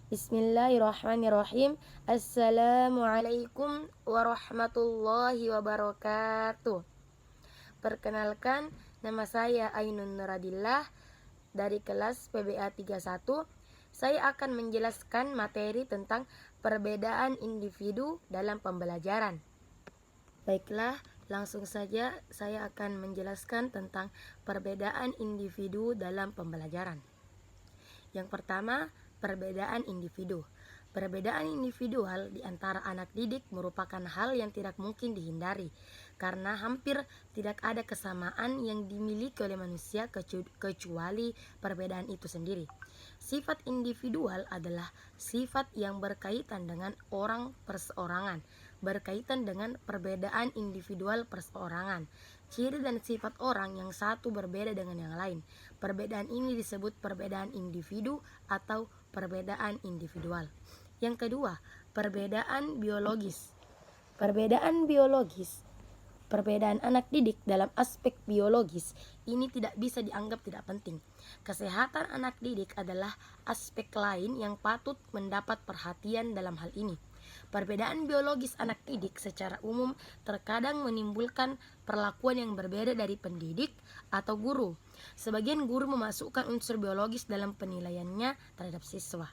Bismillahirrahmanirrahim. Assalamualaikum warahmatullahi wabarakatuh. Perkenalkan, nama saya Ainun Nuradillah dari kelas PBA 31. Saya akan menjelaskan materi tentang perbedaan individu dalam pembelajaran. Baiklah, langsung saja saya akan menjelaskan tentang perbedaan individu dalam pembelajaran. Yang pertama, perbedaan individu. Perbedaan individual di antara anak didik merupakan hal yang tidak mungkin dihindari, karena hampir tidak ada kesamaan yang dimiliki oleh manusia kecuali perbedaan itu sendiri. Sifat individual adalah sifat yang berkaitan dengan orang perseorangan, berkaitan dengan perbedaan individual perseorangan. Ciri dan sifat orang yang satu berbeda dengan yang lain. Perbedaan ini disebut perbedaan individu atau perbedaan individual. Yang kedua, perbedaan biologis. Perbedaan biologis, perbedaan anak didik dalam aspek biologis ini tidak bisa dianggap tidak penting. Kesehatan anak didik adalah aspek lain yang patut mendapat perhatian dalam hal ini. Perbedaan biologis anak didik secara umum terkadang menimbulkan perlakuan yang berbeda dari pendidik atau guru. Sebagian guru memasukkan unsur biologis dalam penilaiannya terhadap siswa.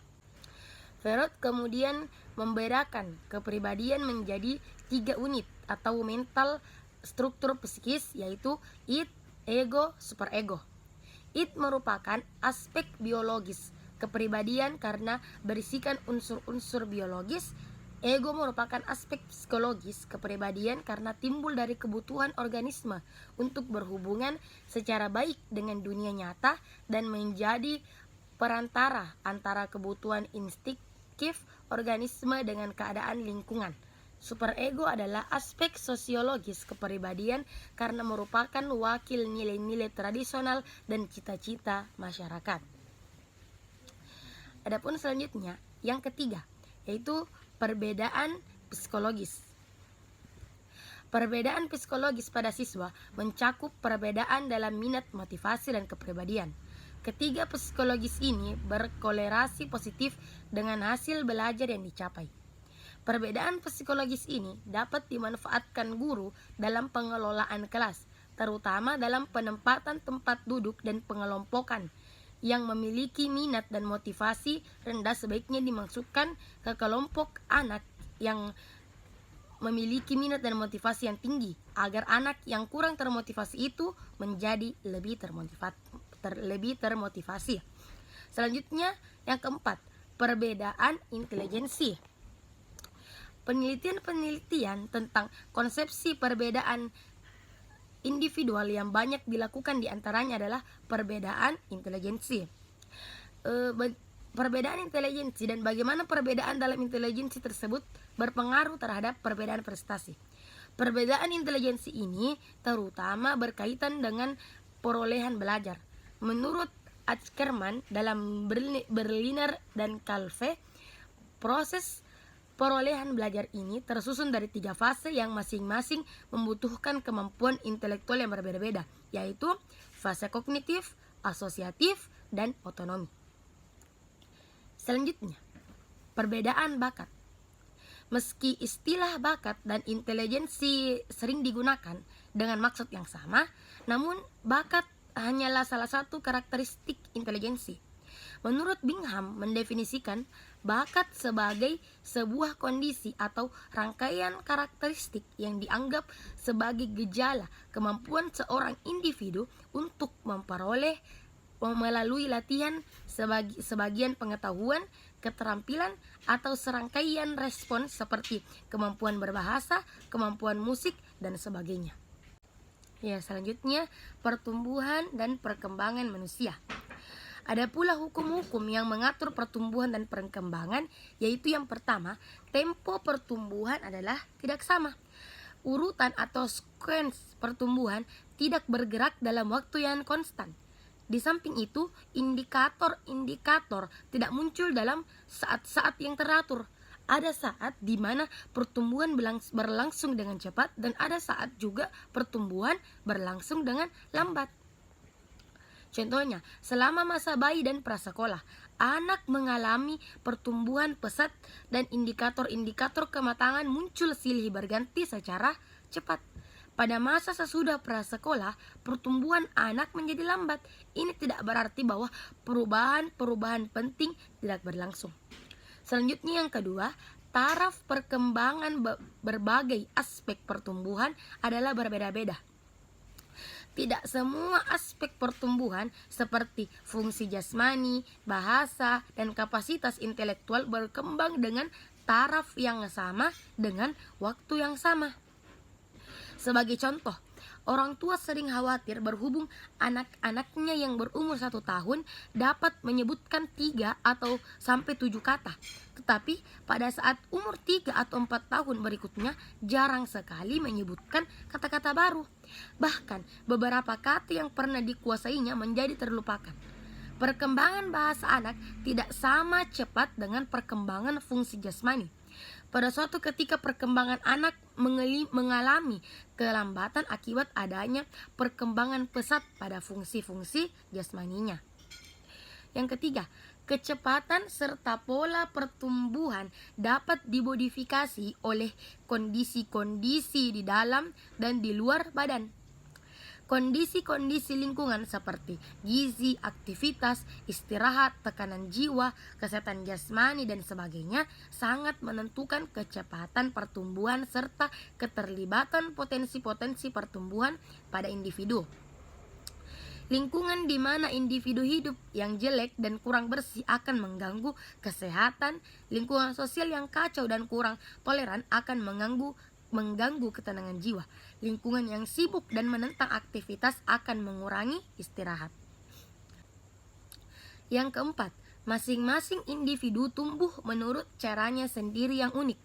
Freud kemudian membedakan kepribadian menjadi 3 unit atau mental struktur psikis, yaitu id, ego, superego. Id merupakan aspek biologis kepribadian karena berisikan unsur-unsur biologis. Ego merupakan aspek psikologis kepribadian karena timbul dari kebutuhan organisme untuk berhubungan secara baik dengan dunia nyata dan menjadi perantara antara kebutuhan instiktif organisme dengan keadaan lingkungan. Superego adalah aspek sosiologis kepribadian karena merupakan wakil nilai-nilai tradisional dan cita-cita masyarakat. Adapun selanjutnya, yang ketiga, yaitu perbedaan psikologis. Perbedaan psikologis pada siswa mencakup perbedaan dalam minat, motivasi, dan kepribadian. Ketiga psikologis ini berkorelasi positif dengan hasil belajar yang dicapai. Perbedaan psikologis ini dapat dimanfaatkan guru dalam pengelolaan kelas, terutama dalam penempatan tempat duduk dan pengelompokan. Yang memiliki minat dan motivasi rendah sebaiknya dimasukkan ke kelompok anak yang memiliki minat dan motivasi yang tinggi, agar anak yang kurang termotivasi itu menjadi lebih termotivasi. Selanjutnya, yang keempat, perbedaan intelijensi. Penelitian tentang konsepsi perbedaan individual yang banyak dilakukan diantaranya adalah perbedaan intelijensi. Perbedaan intelijensi dan bagaimana perbedaan dalam intelijensi tersebut berpengaruh terhadap perbedaan prestasi. Perbedaan intelijensi ini terutama berkaitan dengan perolehan belajar. Menurut Ackerman dalam Berliner dan Calve, proses perolehan belajar ini tersusun dari 3 fase yang masing-masing membutuhkan kemampuan intelektual yang berbeda-beda, yaitu fase kognitif, asosiatif, dan otonomi. Selanjutnya, perbedaan bakat. Meski istilah bakat dan intelijensi sering digunakan dengan maksud yang sama, namun bakat hanyalah salah satu karakteristik intelijensi. Menurut Bingham mendefinisikan bakat sebagai sebuah kondisi atau rangkaian karakteristik yang dianggap sebagai gejala kemampuan seorang individu untuk memperoleh melalui latihan sebagian pengetahuan, keterampilan, atau serangkaian respons seperti kemampuan berbahasa, kemampuan musik, dan sebagainya. Ya, selanjutnya pertumbuhan dan perkembangan manusia. Ada pula hukum-hukum yang mengatur pertumbuhan dan perkembangan, yaitu yang pertama, tempo pertumbuhan adalah tidak sama. Urutan atau sequence pertumbuhan tidak bergerak dalam waktu yang konstan. Di samping itu, indikator-indikator tidak muncul dalam saat-saat yang teratur. Ada saat di mana pertumbuhan berlangsung dengan cepat dan ada saat juga pertumbuhan berlangsung dengan lambat. Contohnya, selama masa bayi dan prasekolah, anak mengalami pertumbuhan pesat dan indikator-indikator kematangan muncul silih berganti secara cepat. Pada masa sesudah prasekolah, pertumbuhan anak menjadi lambat. Ini tidak berarti bahwa perubahan-perubahan penting tidak berlangsung. Selanjutnya yang kedua, taraf perkembangan berbagai aspek pertumbuhan adalah berbeda-beda. Tidak semua aspek pertumbuhan seperti fungsi jasmani, bahasa, dan kapasitas intelektual berkembang dengan taraf yang sama dengan waktu yang sama. Sebagai contoh, orang tua sering khawatir berhubung anak-anaknya yang berumur 1 tahun dapat menyebutkan 3 atau sampai 7 kata. Tetapi pada saat umur 3 atau 4 tahun berikutnya jarang sekali menyebutkan kata-kata baru. Bahkan beberapa kata yang pernah dikuasainya menjadi terlupakan. Perkembangan bahasa anak tidak sama cepat dengan perkembangan fungsi jasmani. Pada suatu ketika perkembangan anak mengalami kelambatan akibat adanya perkembangan pesat pada fungsi-fungsi jasmaninya. Yang ketiga, kecepatan serta pola pertumbuhan dapat dimodifikasi oleh kondisi-kondisi di dalam dan di luar badan. Kondisi-kondisi lingkungan seperti gizi, aktivitas, istirahat, tekanan jiwa, kesehatan jasmani, dan sebagainya sangat menentukan kecepatan pertumbuhan serta keterlibatan potensi-potensi pertumbuhan pada individu. Lingkungan di mana individu hidup yang jelek dan kurang bersih akan mengganggu kesehatan. Lingkungan sosial yang kacau dan kurang toleran akan mengganggu ketenangan jiwa. Lingkungan yang sibuk dan menentang aktivitas akan mengurangi istirahat. Yang keempat, masing-masing individu tumbuh menurut caranya sendiri yang unik.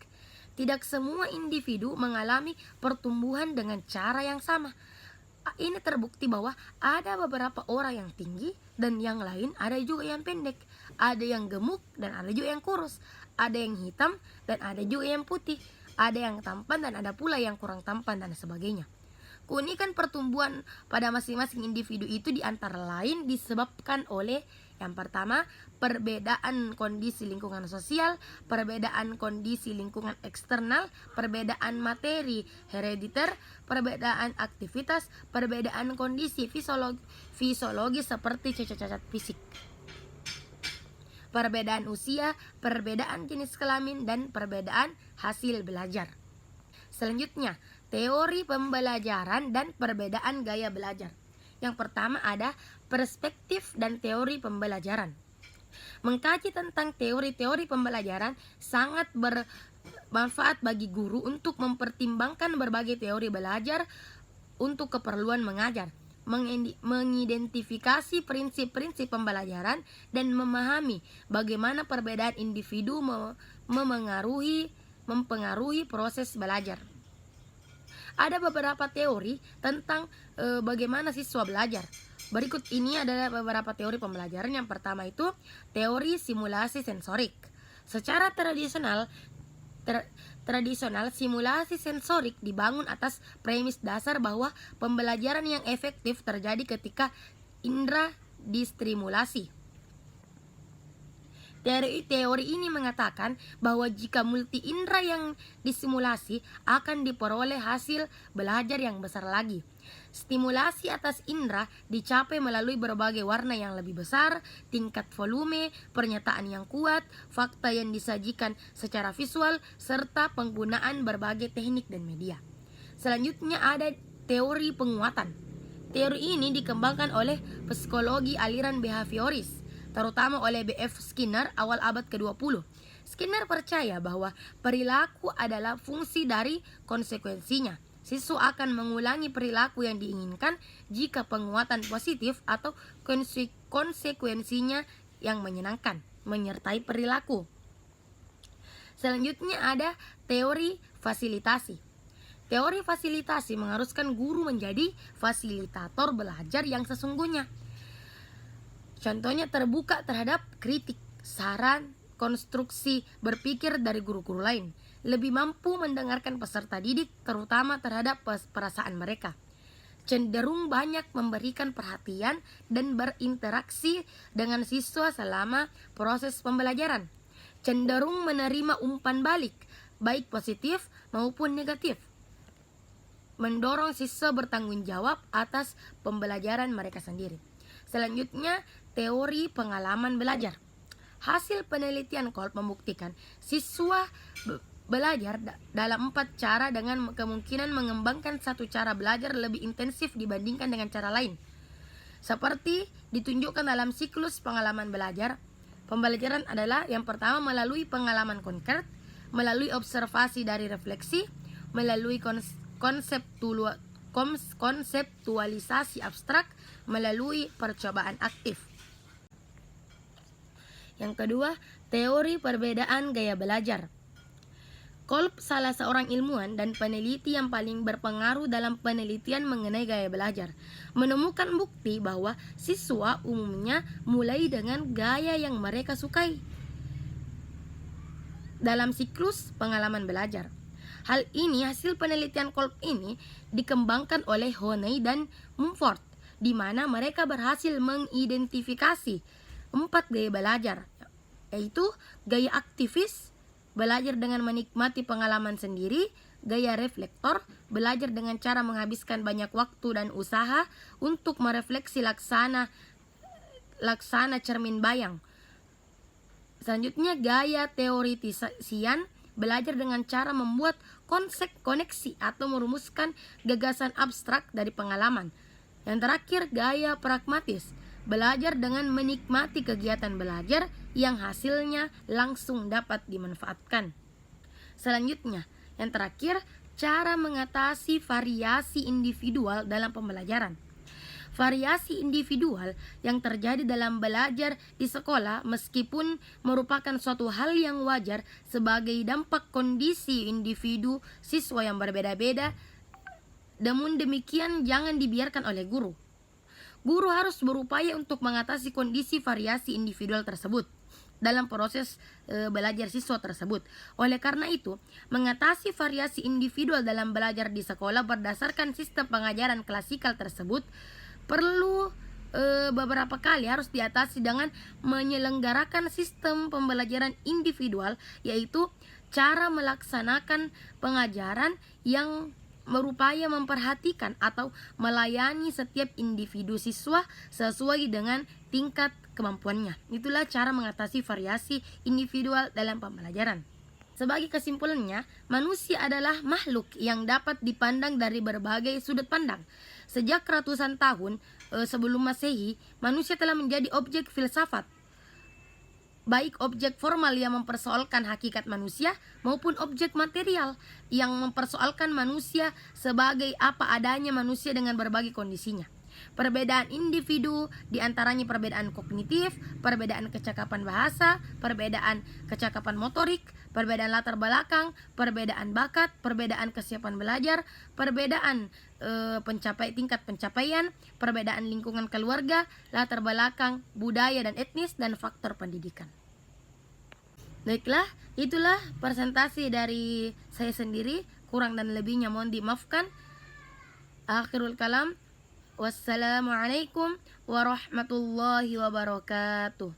Tidak semua individu mengalami pertumbuhan dengan cara yang sama. Ini terbukti bahwa ada beberapa orang yang tinggi dan yang lain ada juga yang pendek. Ada yang gemuk dan ada juga yang kurus. Ada yang hitam dan ada juga yang putih. Ada yang tampan dan ada pula yang kurang tampan dan sebagainya. Keunikan pertumbuhan pada masing-masing individu itu di antara lain disebabkan oleh yang pertama, perbedaan kondisi lingkungan sosial, perbedaan kondisi lingkungan eksternal, perbedaan materi herediter, perbedaan aktivitas, perbedaan kondisi fisiologis seperti cacat fisik, perbedaan usia, perbedaan jenis kelamin, dan perbedaan hasil belajar. Selanjutnya, teori pembelajaran dan perbedaan gaya belajar. Yang pertama ada perspektif dan teori pembelajaran. Mengkaji tentang teori-teori pembelajaran sangat bermanfaat bagi guru untuk mempertimbangkan berbagai teori belajar untuk keperluan mengajar, mengidentifikasi prinsip-prinsip pembelajaran, dan memahami bagaimana perbedaan individu mempengaruhi proses belajar. Ada beberapa teori tentang bagaimana siswa belajar. Berikut ini adalah beberapa teori pembelajaran. Yang pertama itu teori simulasi sensorik. Secara tradisional simulasi sensorik dibangun atas premis dasar bahwa pembelajaran yang efektif terjadi ketika indera distimulasi. Teori ini mengatakan bahwa jika multi indera yang disimulasi akan diperoleh hasil belajar yang besar lagi. Stimulasi atas indera dicapai melalui berbagai warna yang lebih besar, tingkat volume, pernyataan yang kuat, fakta yang disajikan secara visual, serta penggunaan berbagai teknik dan media. Selanjutnya ada teori penguatan. Teori ini dikembangkan oleh psikologi aliran behavioris, terutama oleh B.F. Skinner awal abad ke-20. Skinner percaya bahwa perilaku adalah fungsi dari konsekuensinya. Siswa akan mengulangi perilaku yang diinginkan jika penguatan positif atau konsekuensinya yang menyenangkan menyertai perilaku. Selanjutnya ada teori fasilitasi. Teori fasilitasi mengharuskan guru menjadi fasilitator belajar yang sesungguhnya. Contohnya terbuka terhadap kritik, saran, konstruksi berpikir dari guru-guru lain. Lebih mampu mendengarkan peserta didik, terutama terhadap perasaan mereka. cenderung banyak memberikan perhatian dan berinteraksi dengan siswa selama proses pembelajaran, cenderung menerima umpan balik, baik positif maupun negatif, mendorong siswa bertanggung jawab atas pembelajaran mereka sendiri. Selanjutnya, teori pengalaman belajar. Hasil penelitian Kolb membuktikan siswa belajar dalam 4 cara dengan kemungkinan mengembangkan satu cara belajar lebih intensif dibandingkan dengan cara lain. Seperti ditunjukkan dalam siklus pengalaman belajar, pembelajaran adalah yang pertama melalui pengalaman konkret, melalui observasi dari refleksi, melalui konseptualisasi abstrak, melalui percobaan aktif. Yang kedua, teori perbedaan gaya belajar. Kolb salah seorang ilmuwan dan peneliti yang paling berpengaruh dalam penelitian mengenai gaya belajar, menemukan bukti bahwa siswa umumnya mulai dengan gaya yang mereka sukai dalam siklus pengalaman belajar. Hal ini, hasil penelitian Kolb ini dikembangkan oleh Honey dan Mumford, di mana mereka berhasil mengidentifikasi 4 gaya belajar, yaitu gaya aktivis, belajar dengan menikmati pengalaman sendiri; gaya reflektor, belajar dengan cara menghabiskan banyak waktu dan usaha untuk merefleksi laksana cermin bayang. Selanjutnya, gaya teoritisian, belajar dengan cara membuat konsep koneksi atau merumuskan gagasan abstrak dari pengalaman. Yang terakhir, gaya pragmatis, belajar dengan menikmati kegiatan belajar yang hasilnya langsung dapat dimanfaatkan. Selanjutnya, yang terakhir, cara mengatasi variasi individual dalam pembelajaran. Variasi individual yang terjadi dalam belajar di sekolah meskipun merupakan suatu hal yang wajar sebagai dampak kondisi individu siswa yang berbeda-beda, namun demikian jangan dibiarkan oleh guru. Guru harus berupaya untuk mengatasi kondisi variasi individual tersebut dalam proses belajar siswa tersebut. Oleh karena itu, mengatasi variasi individual dalam belajar di sekolah berdasarkan sistem pengajaran klasikal tersebut perlu beberapa kali harus diatasi dengan menyelenggarakan sistem pembelajaran individual, yaitu cara melaksanakan pengajaran yang berupaya memperhatikan atau melayani setiap individu siswa sesuai dengan tingkat kemampuannya. Itulah cara mengatasi variasi individual dalam pembelajaran. Sebagai kesimpulannya, manusia adalah makhluk yang dapat dipandang dari berbagai sudut pandang. Sejak ratusan tahun sebelum Masehi, manusia telah menjadi objek filsafat, baik objek formal yang mempersoalkan hakikat manusia maupun objek material yang mempersoalkan manusia sebagai apa adanya manusia dengan berbagai kondisinya. Perbedaan individu diantaranya perbedaan kognitif, perbedaan kecakapan bahasa, perbedaan kecakapan motorik, perbedaan latar belakang, perbedaan bakat, perbedaan kesiapan belajar, perbedaan tingkat pencapaian, perbedaan lingkungan keluarga, latar belakang budaya dan etnis, dan faktor pendidikan. Baiklah, itulah presentasi dari saya sendiri. Kurang dan lebihnya mohon dimaafkan. Akhirul kalam. Wassalamualaikum warahmatullahi wabarakatuh.